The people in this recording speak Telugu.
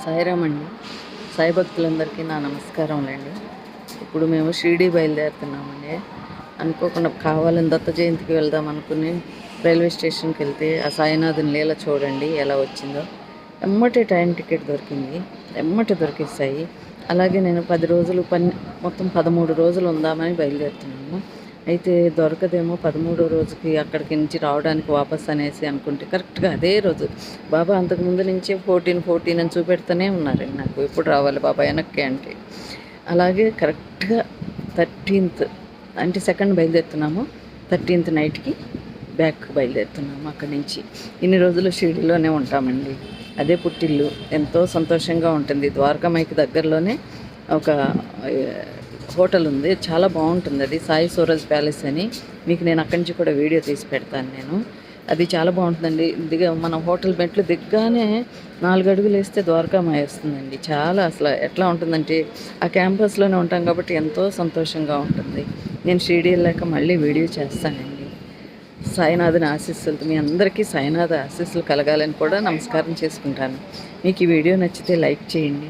సాయిరామ్ అండి. సాయి భక్తులందరికీ నా నమస్కారములండి. ఇప్పుడు మేము షిరిడి బయలుదేరుతున్నామండి. అనుకోకుండా కావాలని దత్త జయంతికి వెళ్దాం అనుకుని రైల్వే స్టేషన్కి వెళ్తే ఆ సాయినాథుని లీల చూడండి ఎలా వచ్చిందో. ఎమ్మటే ట్రైన్ టికెట్ దొరికింది, ఎమ్మటే దొరికేసాయి. అలాగే నేను 10 రోజులు మొత్తం 13 రోజులు ఉందామని బయలుదేరుతున్నాము. అయితే దొరకదేమో 13వ రోజుకి అక్కడికి నుంచి రావడానికి వాపస్ అనేసి అనుకుంటే కరెక్ట్గా అదే రోజు బాబా అంతకుముందు నుంచే 14 అని చూపెడుతూనే ఉన్నారండి నాకు, ఎప్పుడు రావాలి బాబా వెనక్కి అంటే. అలాగే కరెక్ట్గా 13th అంటే సెకండ్ బయలుదేరుతున్నాము. 13th నైట్కి బ్యాక్ బయలుదేరుతున్నాము. అక్కడి నుంచి ఇన్ని రోజులు షిరిడిలోనే ఉంటామండి. అదే పుట్టిల్లు, ఎంతో సంతోషంగా ఉంటుంది. ద్వారకామాయికి దగ్గరలోనే ఒక హోటల్ ఉంది, చాలా బాగుంటుంది. అది సాయి సూరజ్ ప్యాలెస్ అని. మీకు నేను అక్కడి నుంచి కూడా వీడియో తీసి పెడతాను నేను. అది చాలా బాగుంటుందండి. మనం హోటల్ మెట్లు దిగ్గానే 4 అడుగులు వేస్తే ద్వారకామాయి వస్తుందండి. చాలా అసలు ఎట్లా ఉంటుందంటే ఆ క్యాంపస్లోనే ఉంటాం కాబట్టి ఎంతో సంతోషంగా ఉంటుంది. నేను షిరిడి వెళ్ళాక మళ్ళీ వీడియో చేస్తానండి. సాయినాథుని ఆశీస్సులు మీ అందరికీ సాయినాథ ఆశీస్సులు కలగాలని కూడా నమస్కారం చేసుకుంటాను. మీకు ఈ వీడియో నచ్చితే లైక్ చేయండి.